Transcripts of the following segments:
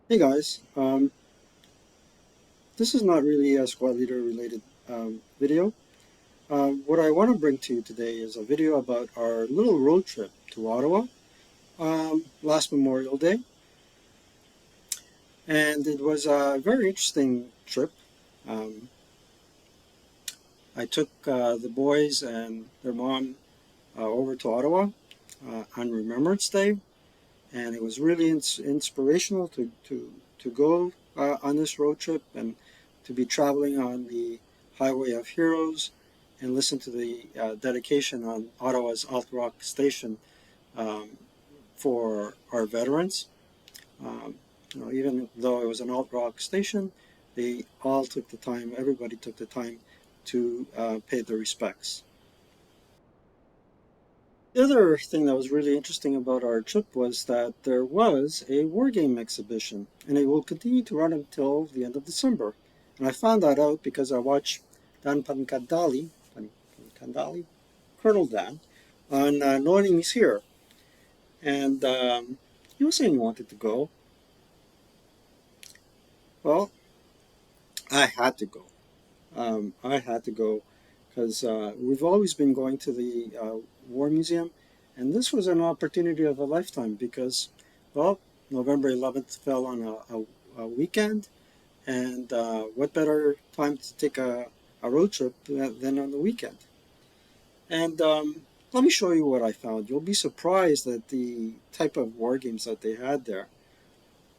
Hey guys, this is not really a squad leader related video. What I want to bring to you today is a video about our little road trip to Ottawa last Memorial Day. And it was a very interesting trip. Um, I took the boys and their mom over to Ottawa on Remembrance Day, and it was really inspirational to go on this road trip and to be traveling on the Highway of Heroes and listen to the dedication on Ottawa's Alt Rock Station um, for our veterans. Um, even though it was an alt rock station, they all took the time. Everybody took the time to pay their respects. The other thing that was really interesting about our trip was that there was a war game exhibition, and it will continue to run until the end of December. And I found that out because I watched Dan Pankandali, Colonel Dan, on No Enemies Here, and he was saying he wanted to go. Well, I had to go. I had to go because we've always been going to the War Museum, and this was an opportunity of a lifetime because, well, November 11th fell on a weekend, and what better time to take a road trip than on the weekend? And let me show you what I found. You'll be surprised at the type of war games that they had there.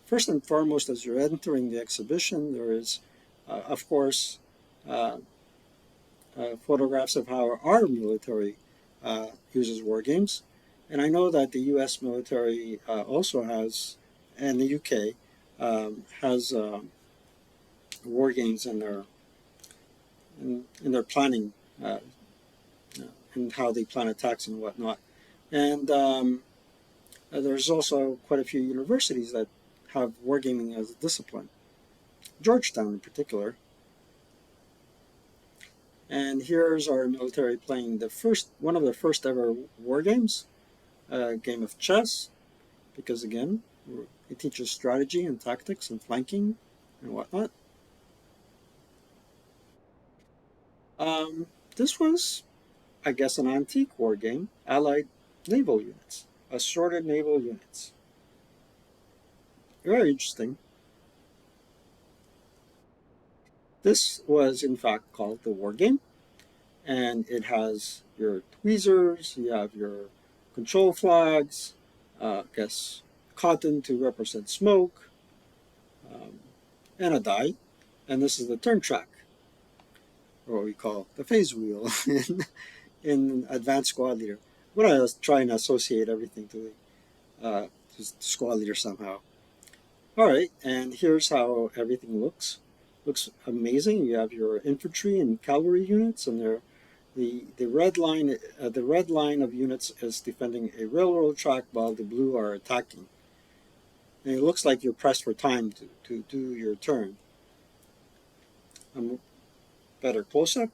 First and foremost, as you're entering the exhibition, there is, of course, uh, photographs of how our military uses war games. And I know that the U.S. military also has, and the U.K. Has war games in their planning uh, and how they plan attacks and whatnot. And there's also quite a few universities that have wargaming as a discipline. Georgetown, in particular. And here's our military playing the first one of the first ever war games, a game of chess, because again, it teaches strategy and tactics and flanking and whatnot. Um, this was, I guess, an antique war game, Allied naval units, assorted naval units. Very interesting. This was, in fact, called the war game, and it has your tweezers, you have your control flags, I guess cotton to represent smoke, um, and a die. And this is the turn track, or what we call the phase wheel in Advanced Squad Leader. I'm going to try and associate everything to Squad Leader somehow. All right, and here's how everything looks. Looks amazing. You have your infantry and cavalry units, and the red line of units is defending a railroad track while the blue are attacking. And it looks like you're pressed for time to do your turn. Better close up.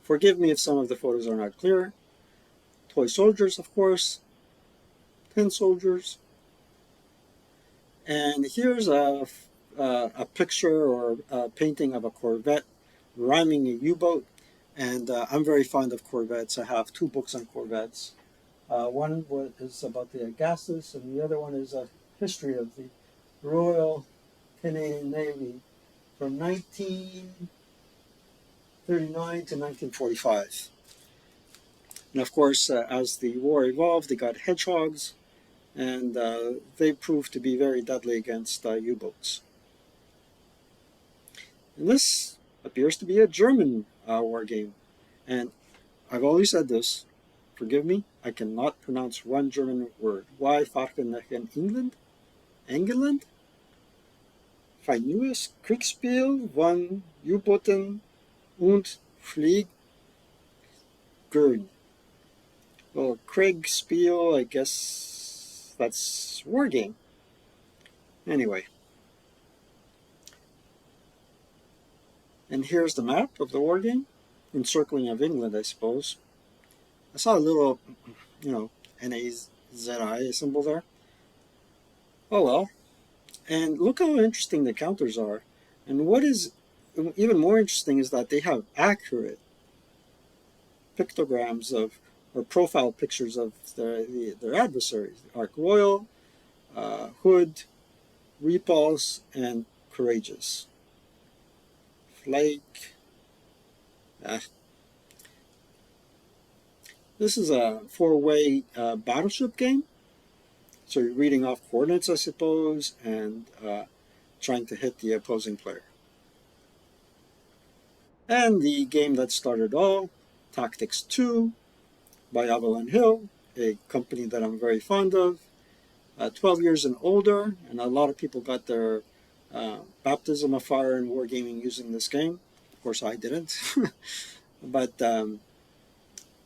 Forgive me if some of the photos are not clear. Toy soldiers, of course, tin soldiers. And here's a picture or a painting of a Corvette rhyming a U-boat. And I'm very fond of Corvettes. I have two books on Corvettes. One is about the Agastus, and the other one is a history of the Royal Canadian Navy from 1939 to 1945. And of course, as the war evolved, they got hedgehogs, and they proved to be very deadly against U-boats. And this appears to be a German war game. And I've always said this, forgive me, I cannot pronounce one German word. Why Farkennechen England? England? Ein Kriegsspiel von U-Booten und Fliegern. Well, Kriegspiel, I guess that's war game. Anyway. And here's the map of the war game, encircling of England, I suppose. I saw a little, NAZI symbol there. Oh well. And look how interesting the counters are. And what is even more interesting is that they have accurate pictograms of or profile pictures of their adversaries: Ark Royal, Hood, Repulse, and Courageous. Flake. Uh, this is a four-way battleship game. So you're reading off coordinates, I suppose, and trying to hit the opposing player. And the game that started all, Tactics 2 by Avalon Hill, a company that I'm very fond of. 12 years and older, and a lot of people got their baptism of fire in wargaming using this game. Of course, I didn't, but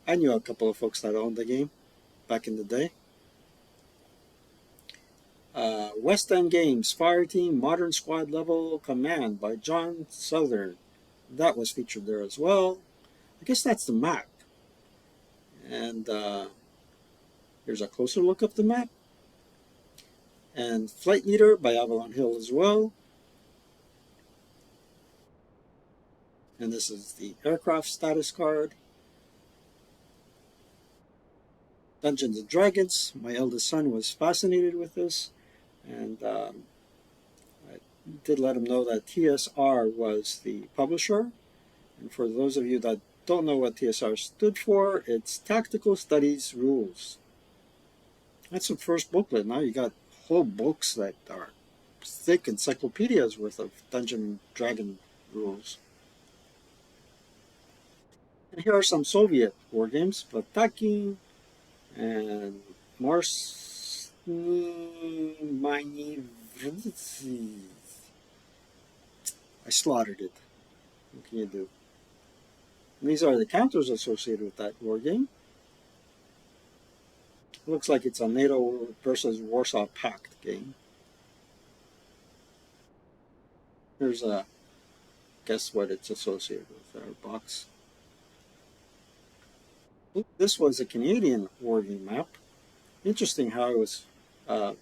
I knew a couple of folks that owned the game back in the day. West End Games, Fireteam, Modern Squad Level Command by John Southern. That was featured there as well. I guess that's the map. And here's a closer look of the map. And Flight Leader by Avalon Hill as well. And this is the aircraft status card. Dungeons and Dragons. My eldest son was fascinated with this, and I did let him know that TSR was the publisher. And for those of you that don't know what TSR stood for, it's Tactical Studies Rules. That's the first booklet. Now you got whole books that are thick encyclopedias worth of Dungeon and Dragon rules. And here are some Soviet war games: Plataki and Mars. I slaughtered it. What can you do? And these are the counters associated with that war game. It looks like it's a NATO versus Warsaw Pact game. Here's a guess what it's associated with our box. This was a Canadian war game map. Interesting how it was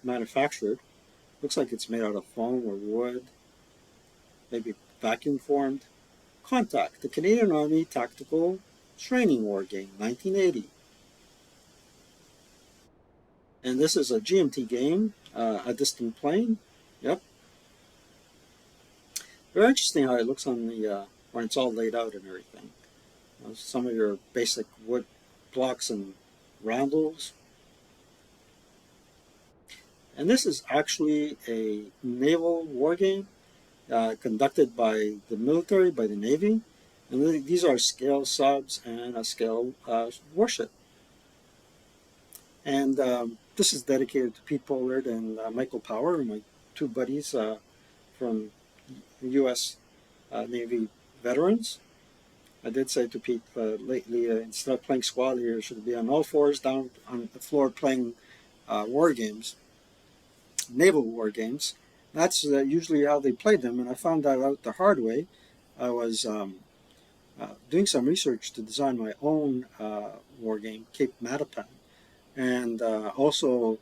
manufactured. Looks like it's made out of foam or wood, maybe vacuum formed. Contact, the Canadian Army Tactical Training War Game, 1980. And this is a GMT game, A Distant Plane. Yep. Very interesting how it looks on the, when it's all laid out and everything. Some of your basic wood blocks and roundels. And this is actually a naval war game conducted by the military, by the Navy. And these are scale subs and a scale warship. And this is dedicated to Pete Pollard and Michael Power, my two buddies from U.S. Navy veterans. I did say to Pete lately, instead of playing squad here, should be on all fours down on the floor playing war games, naval war games. That's usually how they played them, and I found that out the hard way. I was doing some research to design my own war game, Cape Matapan, and also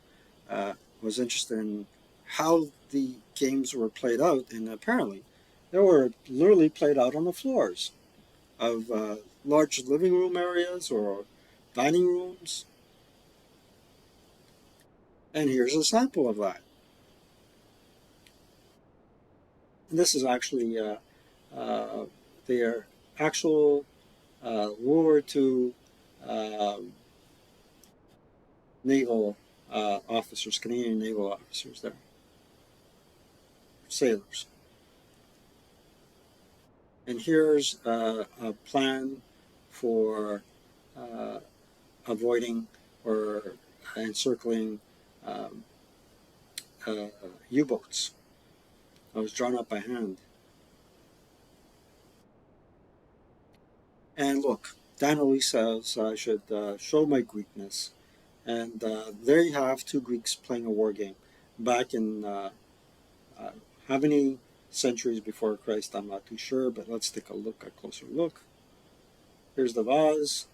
was interested in how the games were played out, and apparently they were literally played out on the floors of large living room areas or dining rooms. And here's a sample of that. And this is actually uh, their actual World War II naval officers, Canadian naval officers there, sailors. And here's a plan for uh, avoiding or encircling um, uh, U-boats. I was drawn up by hand. And look, Dan always says I should show my Greekness. And there you have two Greeks playing a war game back in uh, how many centuries before Christ, I'm not too sure, but let's take a closer look. Here's the vase.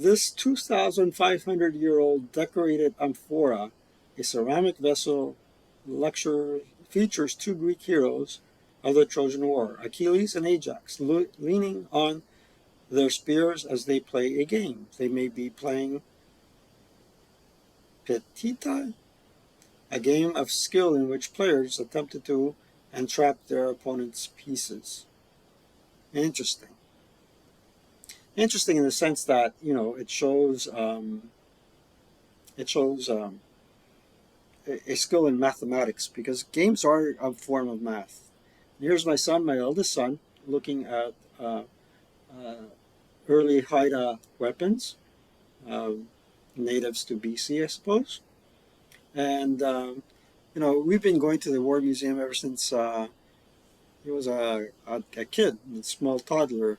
This 2,500-year-old decorated amphora, a ceramic vessel, lecture features two Greek heroes of the Trojan War, Achilles and Ajax, leaning on their spears as they play a game. They may be playing Petita, a game of skill in which players attempted to entrap their opponent's pieces. Interesting. Interesting in the sense that it shows a skill in mathematics because games are a form of math. Here's my son, my eldest son, looking at uh, early Haida weapons, um, natives to BC, I suppose. And we've been going to the War Museum ever since he was a kid, a small toddler.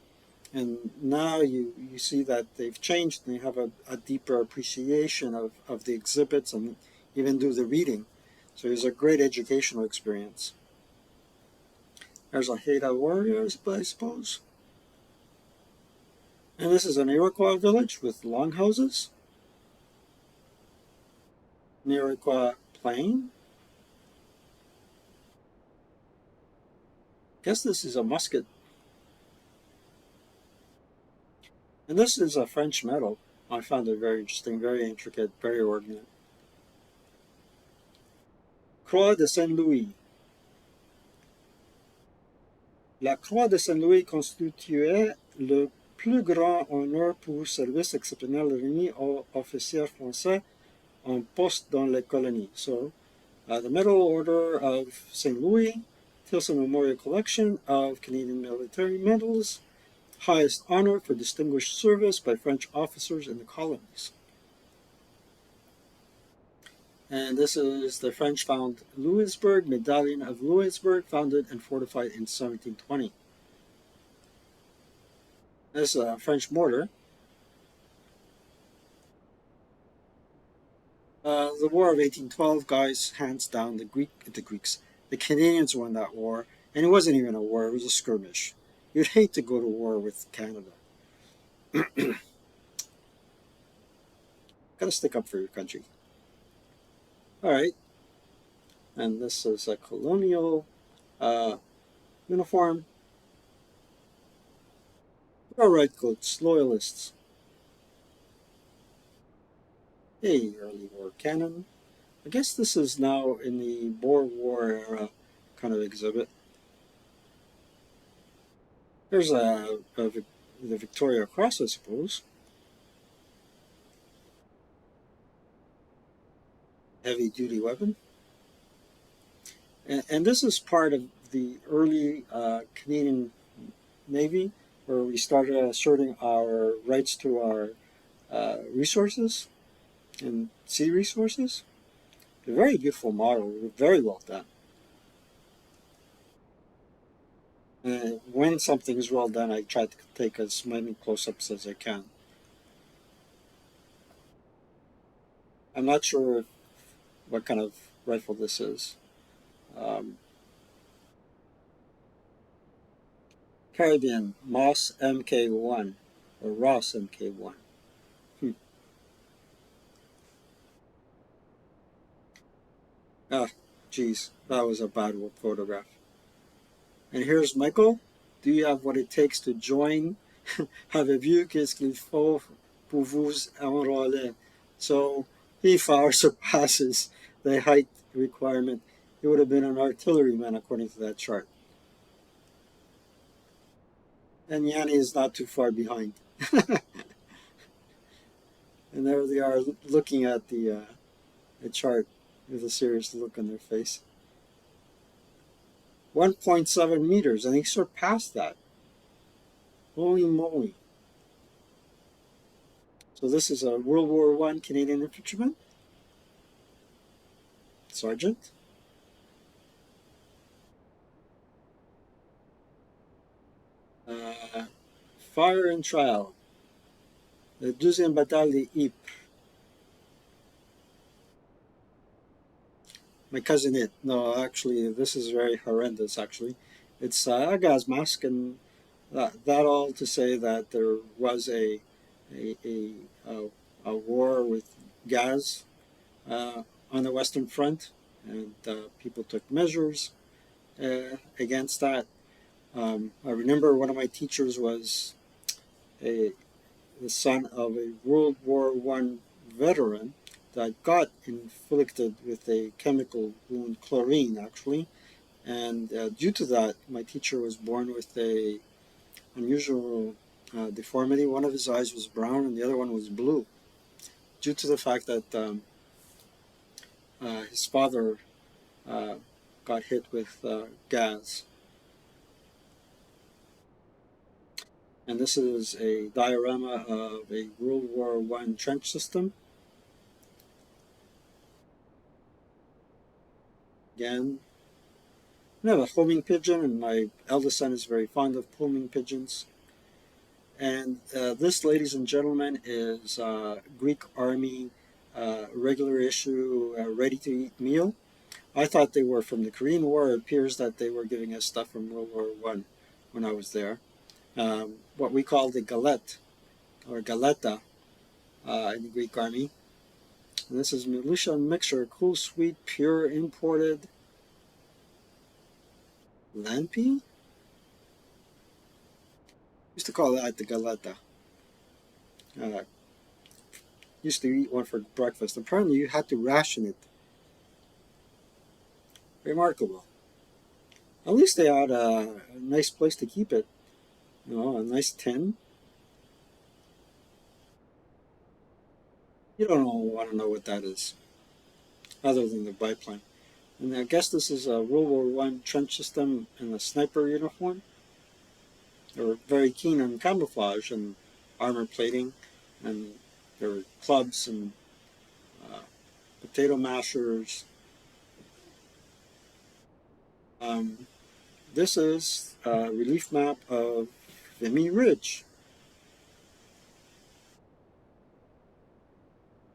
And now you see that they've changed and they have a deeper appreciation of the exhibits and even do the reading. So it was a great educational experience. There's a Haida warriors, I suppose. And this is an Iroquois village with longhouses. An Iroquois plain. Guess this is a musket. And this is a French medal. I found it very interesting, very intricate, very ornate. Croix de Saint-Louis. La Croix de Saint-Louis constituait le plus grand honneur pour service exceptionnel remis aux officiers français en poste dans les colonies. So, the Medal Order of St. Louis, Tilson Memorial Collection of Canadian military medals, highest honor for distinguished service by French officers in the colonies. And this is the French found Louisbourg, Medallion of Louisbourg, founded and fortified in 1720. This is a French mortar. The War of 1812, guys, hands down, the Canadians won that war, and it wasn't even a war; it was a skirmish. You'd hate to go to war with Canada. Gotta stick up for your country. All right, and this is a colonial uh, uniform. All right, coats, loyalists. Hey, early war cannon. I guess this is now in the Boer War era kind of exhibit. There's the Victoria Cross, I suppose. Heavy duty weapon. And this is part of the early Canadian Navy where we started asserting our rights to our resources and sea resources. A very beautiful model, very well done. When something is well done, I try to take as many close-ups as I can. I'm not sure what kind of rifle this is. Um, Caribbean Moss MK1 or Ross MK1. Hmm. Ah, geez, that was a bad photograph. And here's Michael. Do you have what it takes to join? Avez-vous qu'est-ce qu'il faut pour vous enrôler? So he far surpasses the height requirement. He would have been an artilleryman according to that chart. And Yanni is not too far behind. And there they are looking at the chart with a serious look on their face. 1.7 meters, and he surpassed that. Holy moly. So this is a World War I Canadian infantryman. Sergeant. Fire and trial. The deuxième bataille de Ypres. My cousin it. No, actually, this is very horrendous, actually. It's a gas mask, and that all to say that there was a a, a, a, a war with gas on the Western Front, and people took measures against that. I remember one of my teachers was a, the son of a World War One veteran that got inflicted with a chemical wound, chlorine actually, and due to that, my teacher was born with a unusual deformity. One of his eyes was brown and the other one was blue, due to the fact that his father uh, got hit with gas. And this is a diorama of a World War One trench system. Again, I have a homing pigeon, and my eldest son is very fond of homing pigeons. And this, ladies and gentlemen, is Greek Army regular issue ready-to-eat meal. I thought they were from the Korean War. It appears that they were giving us stuff from World War One when I was there. What we call the galette or galeta in the Greek Army. And this is militia mixture, cool, sweet, pure, imported lampi. Used to call that the galeta. Uh, used to eat one for breakfast. Apparently, you had to ration it. Remarkable. At least they had a nice place to keep it. You know, a nice tin. You don't want to know what that is, other than the biplane. And I guess this is a World War One trench system in a sniper uniform. They were very keen on camouflage and armor plating, and there were clubs and uh, potato mashers. Um, this is a relief map of Vimy Ridge.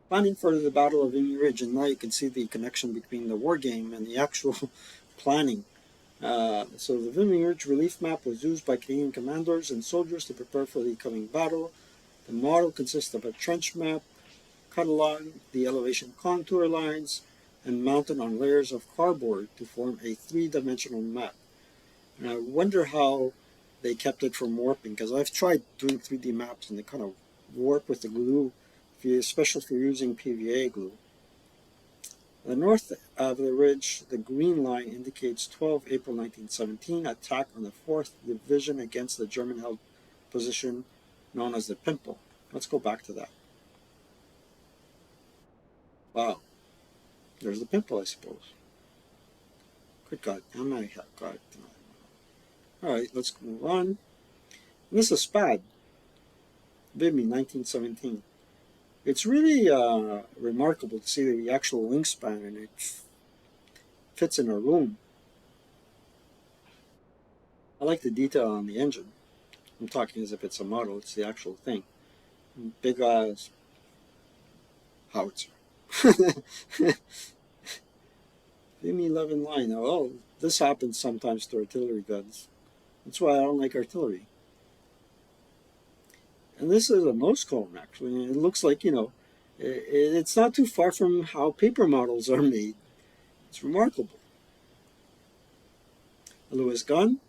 Planning for the Battle of Vimy Ridge, and now you can see the connection between the war game and the actual planning. So the Vimy Ridge relief map was used by Canadian commanders and soldiers to prepare for the coming battle. The model consists of a trench map cut along the elevation contour lines and mounted on layers of cardboard to form a three-dimensional map. And I wonder how they kept it from warping, because I've tried doing 3D maps and they kind of warp with the glue, especially if you're using PVA glue. The north of the ridge, the green line indicates 12 April 1917 attack on the 4th Division against the German-held position known as the Pimple. Let's go back to that. Wow, there's the Pimple, I suppose. Good God, I might have got. All right, let's move on. And this is SPAD, Vimy, 1917. It's really remarkable to see the actual wingspan, and it fits in a room. I like the detail on the engine. I'm talking as if it's a model, it's the actual thing. Big howitzer. Vimy 11 line. Oh, this happens sometimes to artillery guns. That's why I don't like artillery. And this is a nose cone, actually. And it looks like, you know, it's not too far from how paper models are made. It's remarkable. A Lewis gun.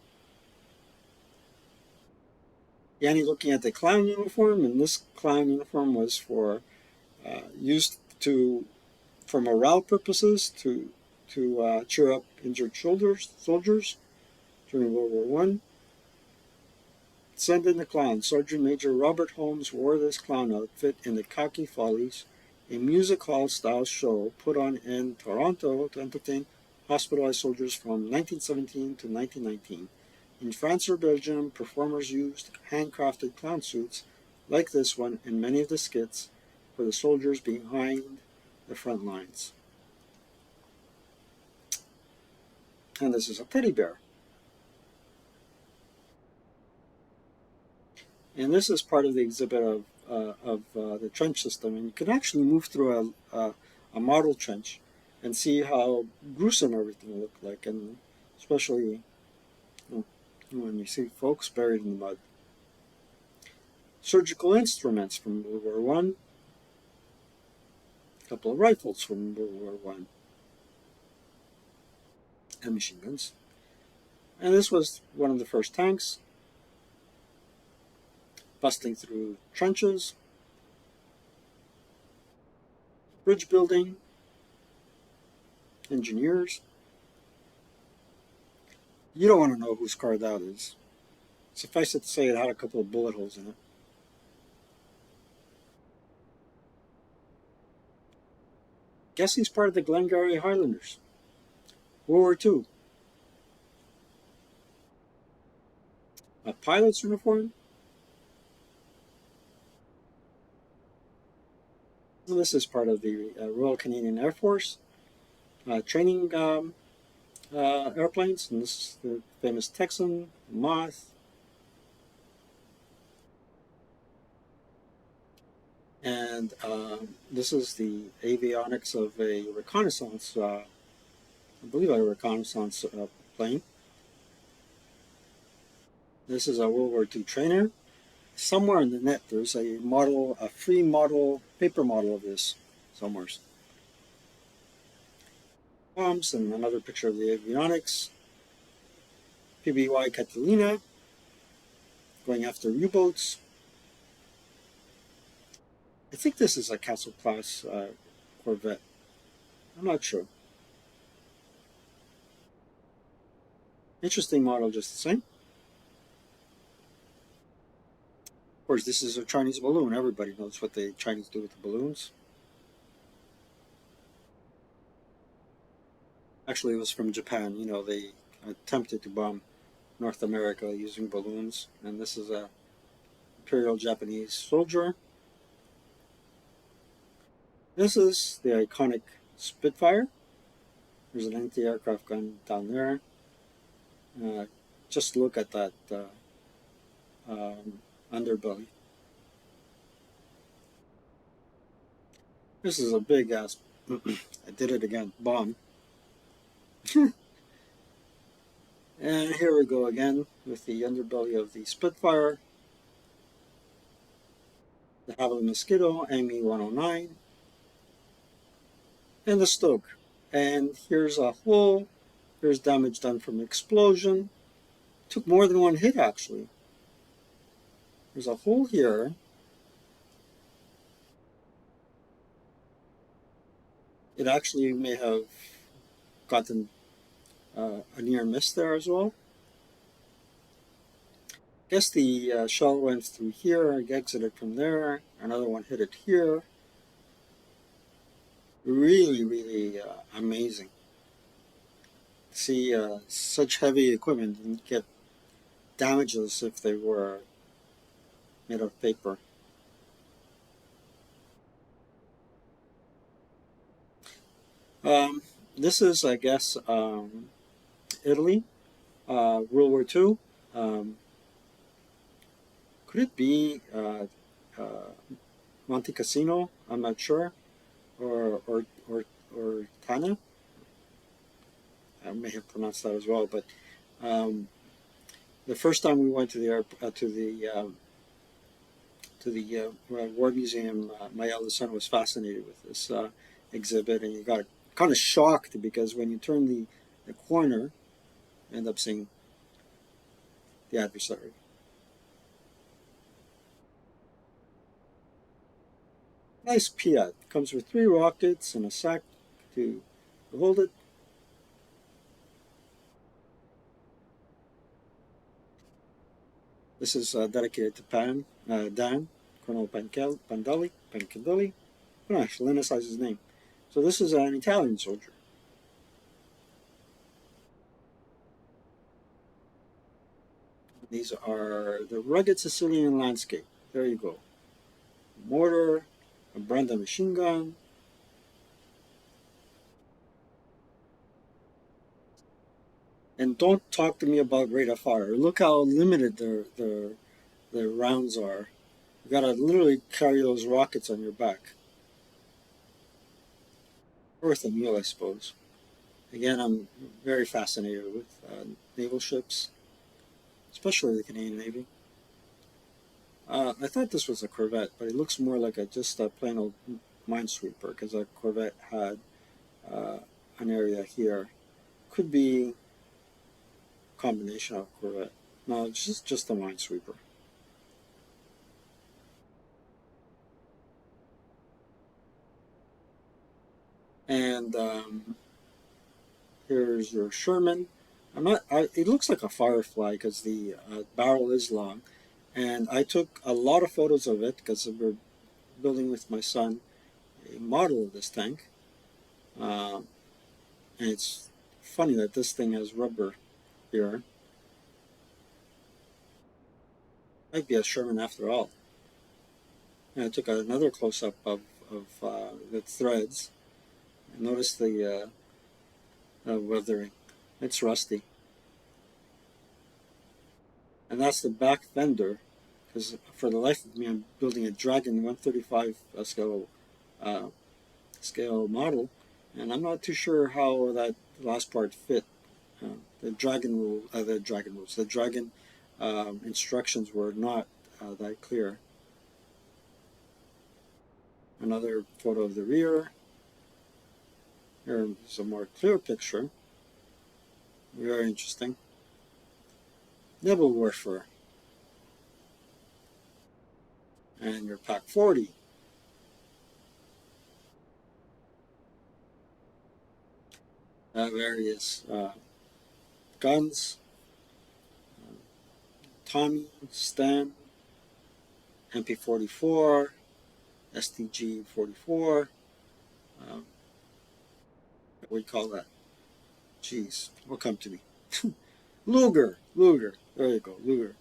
Yanni looking at the clown uniform, and this clown uniform was for used to for morale purposes to cheer up injured soldiers during World War One. Send in the clown. Sergeant Major Robert Holmes wore this clown outfit in the Khaki Follies, a music hall style show put on in Toronto to entertain hospitalized soldiers from 1917 to 1919. In France or Belgium, performers used handcrafted clown suits like this one in many of the skits for the soldiers behind the front lines. And this is a teddy bear. And this is part of the exhibit of the trench system. And you can actually move through a model trench and see how gruesome everything looked like, and especially when you see folks buried in the mud. surgical instruments from World War One, a couple of rifles from World War One, and machine guns. And this was one of the first tanks, busting through trenches, bridge building, engineers. You don't want to know whose car that is. Suffice it to say, it had a couple of bullet holes in it. Guess he's part of the Glengarry Highlanders. World War II. A pilot's uniform. And this is part of the Royal Canadian Air Force training airplanes. And this is the famous Texan, Moth. And this is the avionics of a reconnaissance, I believe a reconnaissance plane. This is a World War II trainer. Somewhere in the net, there's a model, a free model, paper model of this somewhere. Bombs and another picture of the avionics. PBY Catalina going after U-boats. I think this is a Castle class Corvette. I'm not sure. Interesting model just the same. Of course, this is a Chinese balloon. Everybody knows what the Chinese do with the balloons. Actually, it was from Japan. You know, they attempted to bomb North America using balloons. And this is a Imperial Japanese soldier. This is the iconic Spitfire. There's an anti-aircraft gun down there. Just look at that underbelly. This is a big ass, I did it again, bomb. And here we go again with the underbelly of the Spitfire. The Havilland Mosquito, ME 109. And the Stoke. And here's a hole. There's damage done from explosion. Took more than one hit actually. There's a hole here. It actually may have gotten a near miss there as well. I guess the shell went through here, exited from there. Another one hit it here. Really, really amazing. See such heavy equipment and get damages if they were made of paper. This is, I guess, Italy, World War II. Could it be Monte Cassino? I'm not sure. Or Tana? I may have pronounced that as well. But the first time we went to the War Museum, my eldest son was fascinated with this exhibit, and he got kind of shocked because when you turn the corner, you end up seeing the adversary. Nice Piat. Comes with 3 rockets and a sack to hold it. This is dedicated to Dan, Colonel Pandali. I don't actually emphasize his name. So this is an Italian soldier. These are the rugged Sicilian landscape. There you go. Mortar, a Brenda machine gun. And don't talk to me about rate of fire. Look how limited their rounds are. You gotta literally carry those rockets on your back. Worth a meal, I suppose. Again, I'm very fascinated with naval ships, especially the Canadian Navy. I thought this was a Corvette, but it looks more like just a plain old minesweeper because a Corvette had uh, an area here. Could be a combination of Corvette. No, it's just a minesweeper. And here's your Sherman. I'm not. It looks like a Firefly because the barrel is long, and I took a lot of photos of it because we're building with my son a model of this tank. Uh, and it's funny that this thing has rubber here. Might be a Sherman after all. And I took another close up of the threads. And notice the weathering. It's rusty. And that's the back fender. Because for the life of me, I'm building a Dragon 135 uh, scale model, and I'm not too sure how that last part fit. The dragon rules, the dragon instructions were not that clear. Another photo of the rear. Here's a more clear picture. Very interesting. Nibble warfare. And your Pack 40. Various guns. Tommy, Stan, MP44, STG 44. Um, what do you call that? Jeez, what come to me? Luger. There you go, Luger.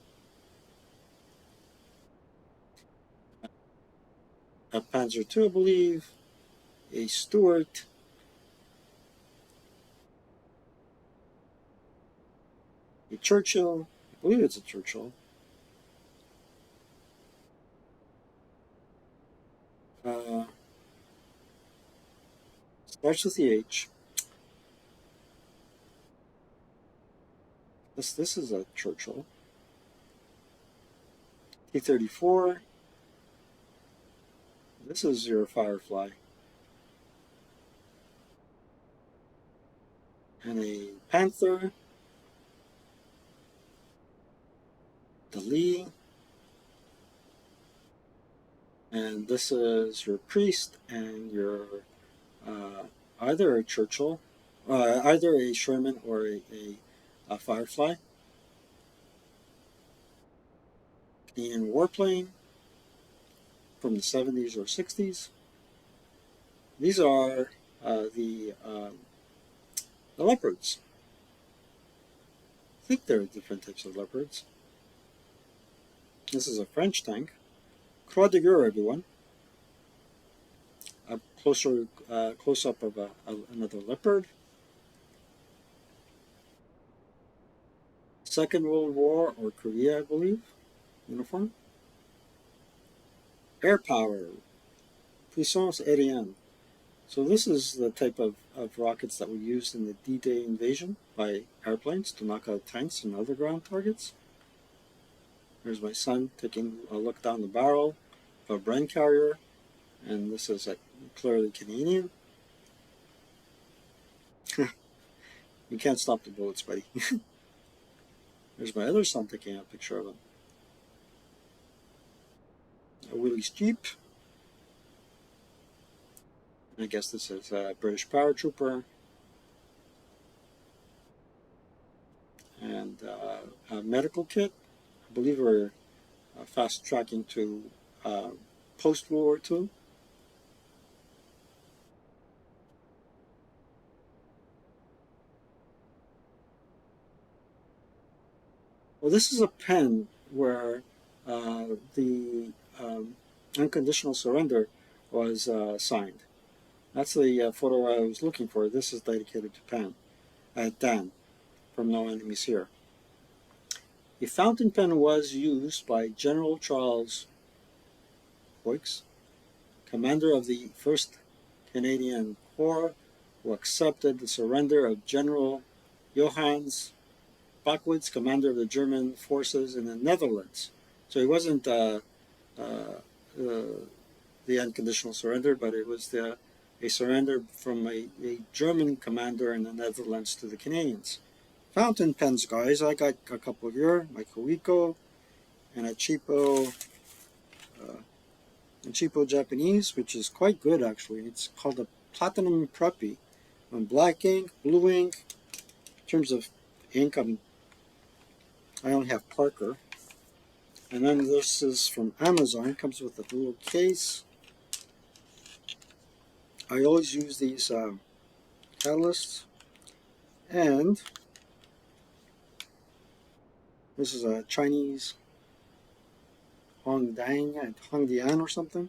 A Panzer II, I believe. A Stuart. A Churchill. I believe it's a Churchill. Uh, Starts with the H. This is a Churchill. T-34. This is your Firefly. And a Panther. The Lee. And this is your Priest and your either a Churchill, either a Sherman or a Firefly. Canadian warplane from the 70s or 60s. These are the Leopards. I think there are different types of Leopards. This is a French tank. Croix de Guerre, everyone. A close up of another Leopard. Second World War or Korea, I believe. Uniform. Air power. Puissance aérienne. So this is the type of rockets that were used in the D-Day invasion by airplanes to knock out tanks and other ground targets. Here's my son taking a look down the barrel of a Bren carrier, and this is clearly Canadian. You can't stop the bullets, buddy. There's my other son taking a picture of him. A Willys Jeep. I guess this is a British paratrooper. And a medical kit. I believe we're fast tracking to post World War II. Well, this is a pen where the unconditional surrender was signed. That's the photo I was looking for. This is dedicated to Dan from No Enemies Here. A fountain pen was used by General Charles Boix, commander of the 1st Canadian Corps, who accepted the surrender of General Johannes Backwitz, commander of the German forces in the Netherlands. So he wasn't uh, uh, the unconditional surrender, but it was a surrender from a German commander in the Netherlands to the Canadians. Fountain pens, guys. I got a couple here, my Koiko and uh, a cheapo Japanese, which is quite good actually. It's called a Platinum Preppy. On black ink, blue ink. In terms of ink, I only have Parker. And then this is from Amazon. It comes with a little case. I always use these catalysts. And this is a Chinese Hongdian or something.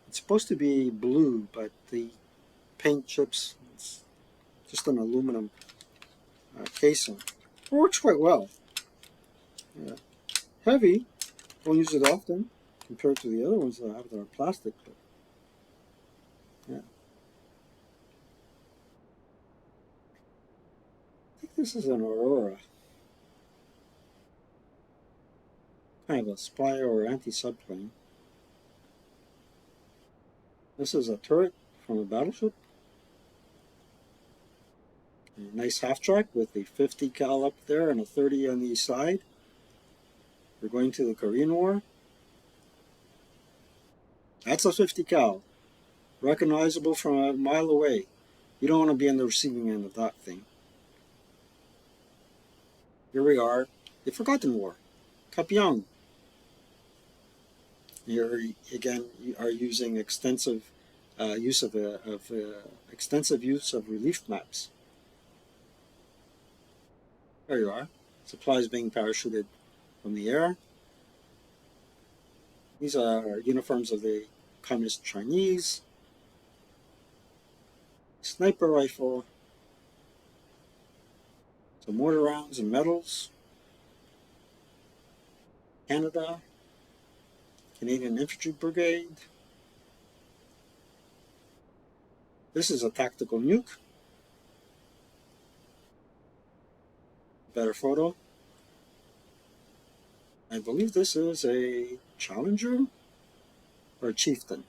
It's supposed to be blue, but the paint chips, it's just an aluminum casing. It works quite well. Yeah. Heavy, don't use it often compared to the other ones that I have that are plastic. But yeah, I think this is an Aurora, kind of a spy or anti-subplane. This is a turret from a battleship. A nice half track with a 50 cal up there and a 30 on the side. We're going to the Korean War. That's a 50 cal, recognizable from a mile away. You don't want to be on the receiving end of that thing. Here we are, the Forgotten War, Kapyong. Here again, you are using extensive extensive use of relief maps. There you are. Supplies being parachuted from the air. These are uniforms of the Communist Chinese. Sniper rifle. Some mortar rounds and medals. Canada. Canadian Infantry Brigade. This is a tactical nuke. Better photo. I believe this is a Challenger or a Chieftain.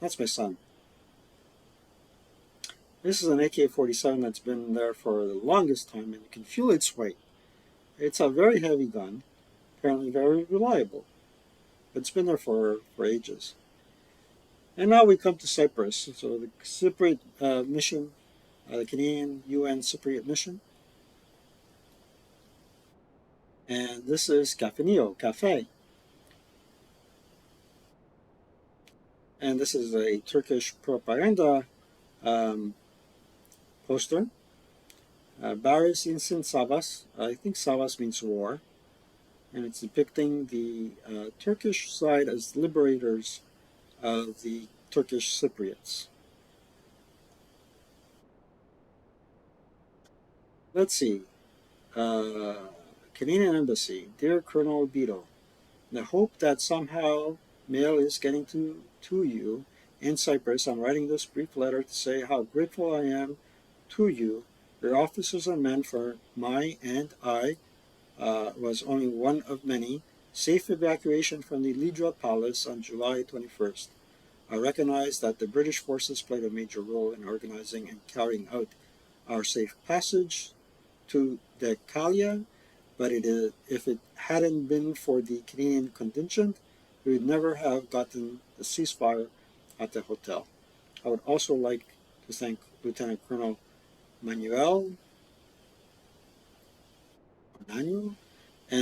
That's my son. This is an AK-47 that's been there for the longest time, and you can feel its weight. It's a very heavy gun, apparently very reliable, but it's been there for ages. And now we come to Cyprus. So the Cypriot mission, the Canadian UN Cypriot mission. And this is Cafenio, Cafe. And this is a Turkish propaganda poster. Barış insin Savaş. I think Savaş means war. And it's depicting the Turkish side as liberators of the Turkish Cypriots. Let's see. Canadian Embassy, dear Colonel Beto, the hope that somehow mail is getting to you in Cyprus. I'm writing this brief letter to say how grateful I am to you, your officers and men, for my and I was only one of many safe evacuation from the Lidra Palace on July 21st. I recognize that the British forces played a major role in organizing and carrying out our safe passage to Decalia, but if it hadn't been for the Canadian contingent, we would never have gotten the ceasefire at the hotel. I would also like to thank Lieutenant Colonel Manuel and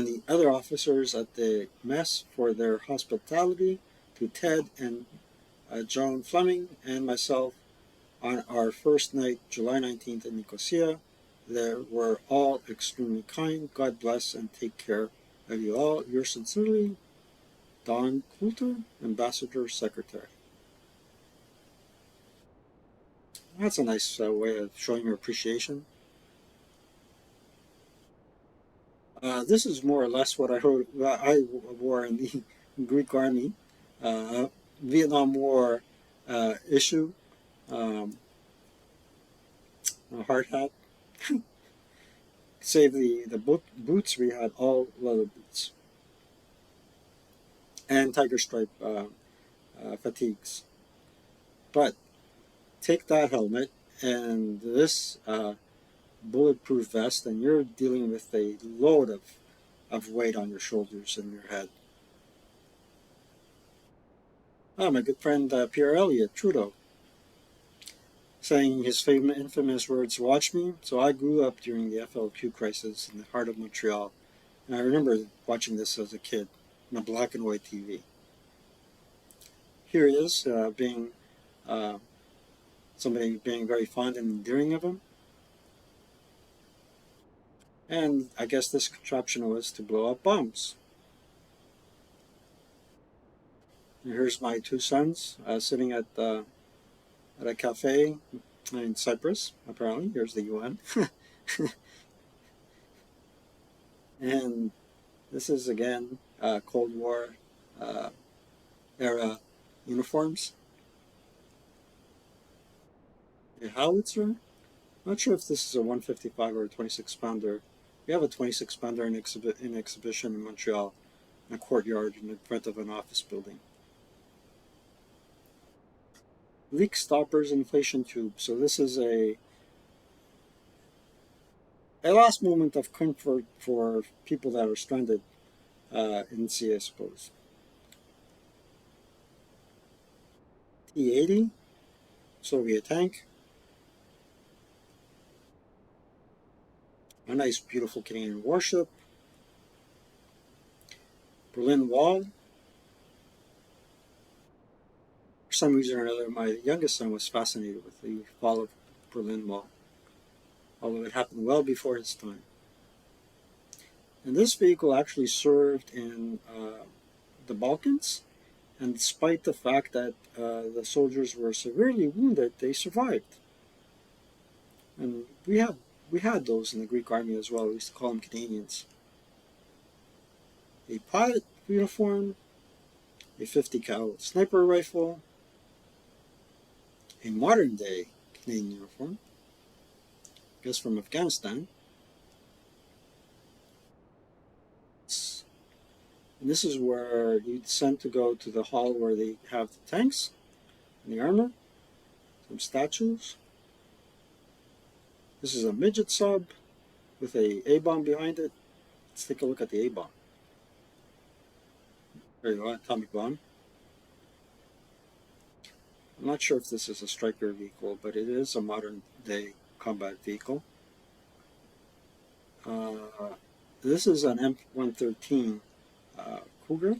the other officers at the mess for their hospitality, to Ted and Joan Fleming and myself on our first night, July 19th in Nicosia. They were all extremely kind. God bless and take care of you all. Yours sincerely, Don Coulter, Ambassador Secretary. That's a nice way of showing your appreciation. This is more or less what I wore in the Greek army. Vietnam War issue, a hard hat. Save the boots, we had all leather boots. and tiger stripe fatigues. But take that helmet and this bulletproof vest, and you're dealing with a load of weight on your shoulders and your head. My good friend Pierre Elliott Trudeau, saying his famous, infamous words, "Watch me." So I grew up during the FLQ crisis in the heart of Montreal, and I remember watching this as a kid on a black and white TV. Here he is, being uh, somebody being very fond and endearing of him, and I guess this contraption was to blow up bombs. And here's my two sons sitting at a cafe in Cyprus. Apparently, here's the UN, and this is again Cold War uh, era uniforms. A howitzer. Not sure if this is a 155 or a 26 pounder. We have a 26 pounder in exhibition in Montreal, in a courtyard in front of an office building. Leak stoppers, inflation tube. So this is a last moment of comfort for people that are stranded in sea, I suppose. T-80, Soviet tank. A nice, beautiful Canadian warship. Berlin Wall. For some reason or another, my youngest son was fascinated with the fall of Berlin Wall, although it happened well before his time. And this vehicle actually served in the Balkans, and despite the fact that the soldiers were severely wounded, they survived. And we had those in the Greek army as well. We used to call them Canadians. A pilot uniform, a 50 cal sniper rifle, a modern day Canadian uniform, I guess from Afghanistan. And this is where you'd sent to go to the hall where they have the tanks and the armor, some statues. This is a midget sub with a A-bomb behind it. Let's take a look at the A-bomb. There you go, atomic bomb. I'm not sure if this is a striker vehicle, but it is a modern day combat vehicle. This is an M113 Cougar.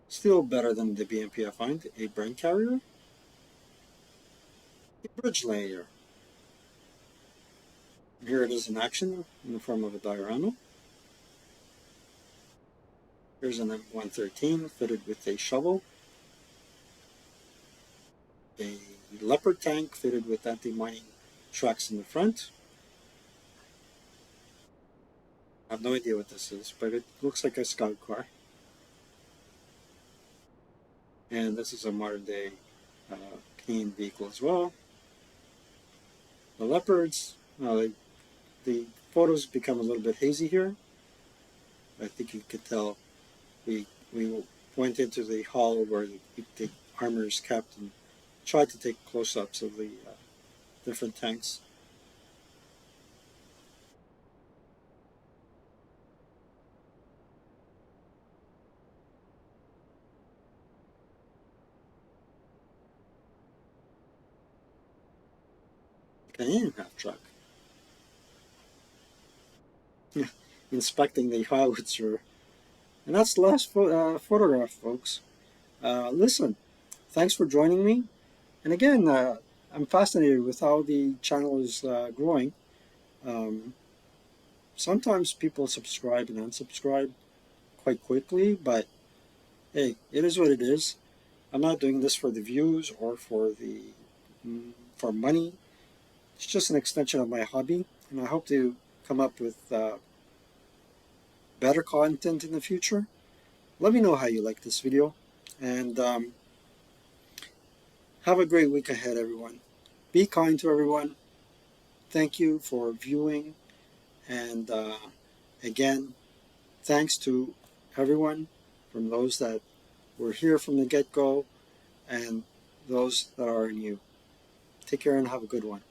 Still better than the BMP I find. A brain carrier. A bridge layer. And here it is in action in the form of a diorama. Here's an M113 fitted with a shovel. A Leopard tank fitted with anti-mining tracks in the front. I have no idea what this is, but it looks like a scout car. And this is a modern day Canadian vehicle as well. The Leopards, the photos become a little bit hazy here. I think you could tell we went into the hall where the armor is kept and tried to take close-ups of the different tanks. Canadian half-truck. Inspecting the howitzer. And that's the last photograph, folks. Listen, thanks for joining me. And again, I'm fascinated with how the channel is growing. Um, Sometimes people subscribe and unsubscribe quite quickly, but hey, it is what it is. I'm not doing this for the views or for money. It's just an extension of my hobby, and I hope to come up with better content in the future. Let me know how you like this video, and have a great week ahead, everyone. Be kind to everyone. Thank you for viewing, and again, thanks to everyone, from those that were here from the get-go and those that are new. Take care and have a good one.